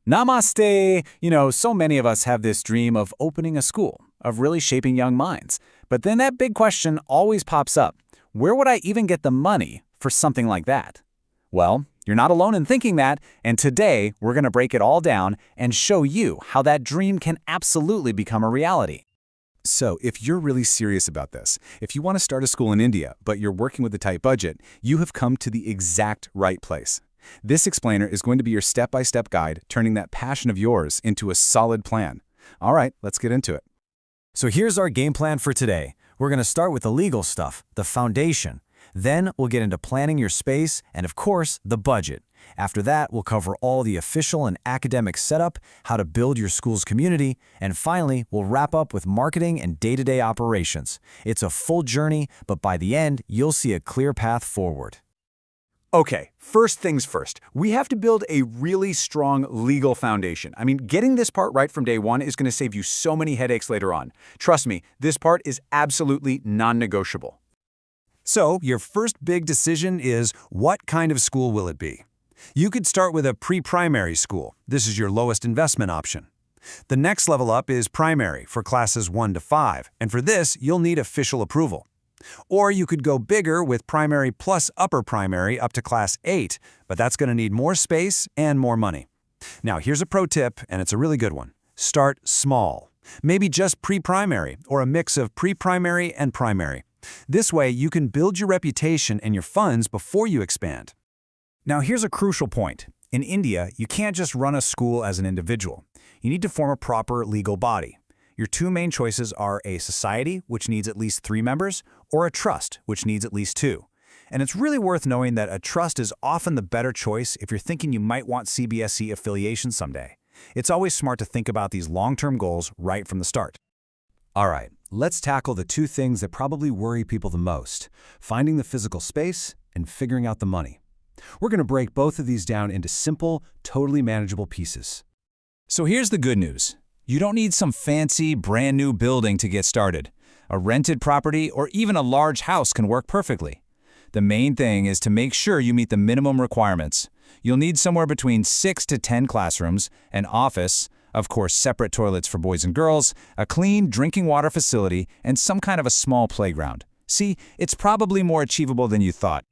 Namaste! So many of us have this dream of opening a school, of really shaping young minds. But then that big question always pops up. Where would I even get the money for something like that? Well, you're not alone in thinking that, and today we're going to break it all down and show you how that dream can absolutely become a reality. So, if you're really serious about this, if you want to start a school in India, but you're working with a tight budget, you have come to the exact right place. This explainer is going to be your step-by-step guide, turning that passion of yours into a solid plan. All right, let's get into it. So here's our game plan for today. We're going to start with the legal stuff, the foundation. Then we'll get into planning your space and, of course, the budget. After that, we'll cover all the official and academic setup, how to build your school's community, and finally, we'll wrap up with marketing and day-to-day operations. It's a full journey, but by the end, you'll see a clear path forward. Okay, first things first, we have to build a really strong legal foundation. Getting this part right from day one is going to save you so many headaches later on. Trust me, this part is absolutely non-negotiable. So, your first big decision is, what kind of school will it be? You could start with a pre-primary school. This is your lowest investment option. The next level up is primary for classes 1 to 5, and for this, you'll need official approval. Or you could go bigger with primary plus upper primary up to class 8, but that's going to need more space and more money. Now, here's a pro tip, and it's a really good one. Start small. Maybe just pre-primary or a mix of pre-primary and primary. This way, you can build your reputation and your funds before you expand. Now here's a crucial point. In India, you can't just run a school as an individual. You need to form a proper legal body. Your two main choices are a society, which needs at least 3 members, or a trust, which needs at least 2. And it's really worth knowing that a trust is often the better choice if you're thinking you might want CBSE affiliation someday. It's always smart to think about these long-term goals right from the start. All right, let's tackle the 2 things that probably worry people the most: finding the physical space and figuring out the money. We're going to break both of these down into simple, totally manageable pieces. So here's the good news. You don't need some fancy, brand new building to get started. A rented property or even a large house can work perfectly. The main thing is to make sure you meet the minimum requirements. You'll need somewhere between 6 to 10 classrooms, an office, of course separate toilets for boys and girls, a clean drinking water facility, and some kind of a small playground. See, it's probably more achievable than you thought.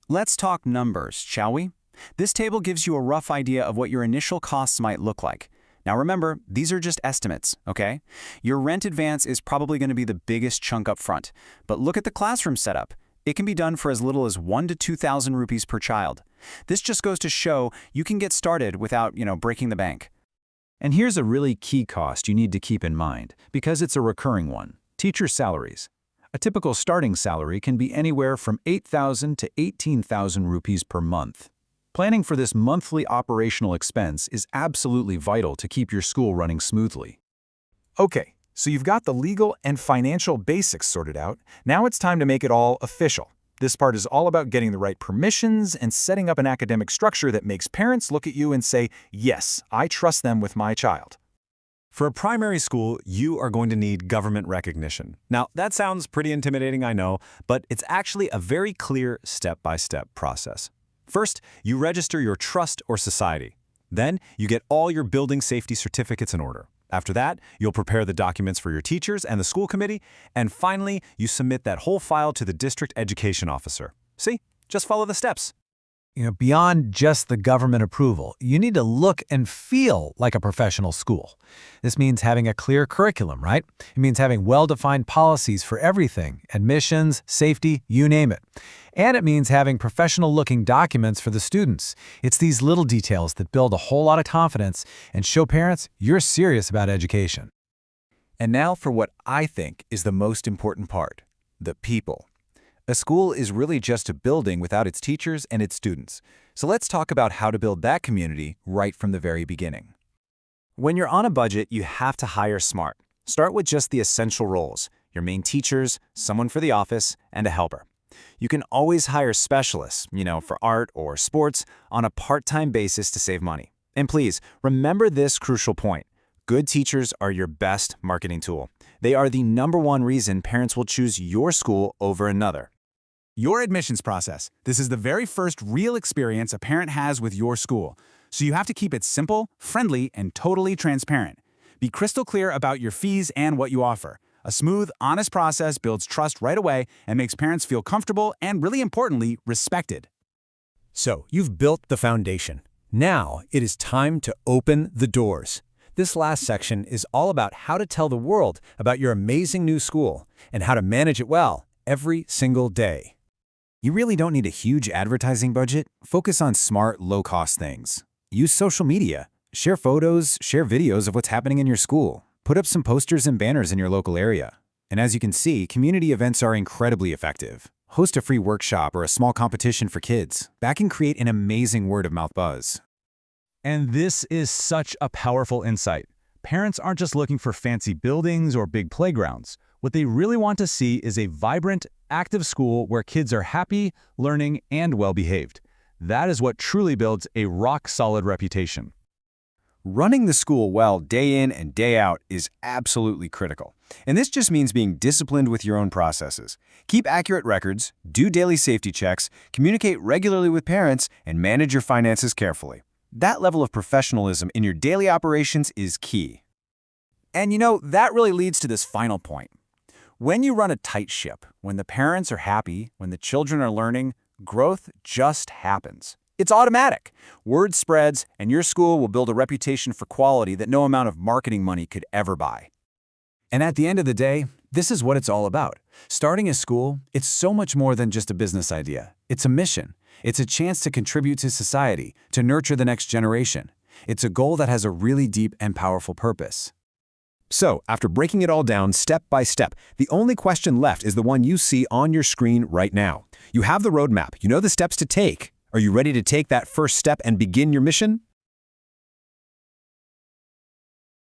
Let's talk numbers, shall we? This table gives you a rough idea of what your initial costs might look like. Now remember, these are just estimates, okay? Your rent advance is probably going to be the biggest chunk up front, but look at the classroom setup. It can be done for as little as 1,000 to 2,000 rupees per child. This just goes to show you can get started without, breaking the bank. And here's a really key cost you need to keep in mind, because it's a recurring one: teacher salaries. A typical starting salary can be anywhere from 8,000 to 18,000 rupees per month. Planning for this monthly operational expense is absolutely vital to keep your school running smoothly. Okay, so you've got the legal and financial basics sorted out. Now it's time to make it all official. This part is all about getting the right permissions and setting up an academic structure that makes parents look at you and say, yes, I trust them with my child. For a primary school, you are going to need government recognition. Now, that sounds pretty intimidating, I know, but it's actually a very clear step-by-step process. First, you register your trust or society. Then, you get all your building safety certificates in order. After that, you'll prepare the documents for your teachers and the school committee, and finally, you submit that whole file to the district education officer. See? Just follow the steps. Beyond just the government approval, you need to look and feel like a professional school. This means having a clear curriculum, right? It means having well-defined policies for everything: admissions, safety, you name it. And it means having professional-looking documents for the students. It's these little details that build a whole lot of confidence and show parents you're serious about education. And now for what I think is the most important part: the people. A school is really just a building without its teachers and its students. So let's talk about how to build that community right from the very beginning. When you're on a budget, you have to hire smart. Start with just the essential roles: your main teachers, someone for the office, and a helper. You can always hire specialists, for art or sports, on a part-time basis to save money. And please, remember this crucial point. Good teachers are your best marketing tool. They are the #1 reason parents will choose your school over another. Your admissions process. This is the very first real experience a parent has with your school. So you have to keep it simple, friendly, and totally transparent. Be crystal clear about your fees and what you offer. A smooth, honest process builds trust right away and makes parents feel comfortable and, really importantly, respected. So, you've built the foundation. Now, it is time to open the doors. This last section is all about how to tell the world about your amazing new school and how to manage it well every single day. You really don't need a huge advertising budget. Focus on smart, low-cost things. Use social media. Share photos, share videos of what's happening in your school. Put up some posters and banners in your local area. And as you can see, community events are incredibly effective. Host a free workshop or a small competition for kids. That can create an amazing word-of-mouth buzz. And this is such a powerful insight. Parents aren't just looking for fancy buildings or big playgrounds. What they really want to see is a vibrant, active school where kids are happy, learning, and well-behaved. That is what truly builds a rock-solid reputation. Running the school well day in and day out is absolutely critical. And this just means being disciplined with your own processes. Keep accurate records, do daily safety checks, communicate regularly with parents, and manage your finances carefully. That level of professionalism in your daily operations is key. And that really leads to this final point. When you run a tight ship, when the parents are happy, when the children are learning, growth just happens. It's automatic. Word spreads, and your school will build a reputation for quality that no amount of marketing money could ever buy. And at the end of the day, this is what it's all about. Starting a school, it's so much more than just a business idea. It's a mission. It's a chance to contribute to society, to nurture the next generation. It's a goal that has a really deep and powerful purpose. So, after breaking it all down step by step, the only question left is the one you see on your screen right now. You have the roadmap. You know the steps to take. Are you ready to take that first step and begin your mission?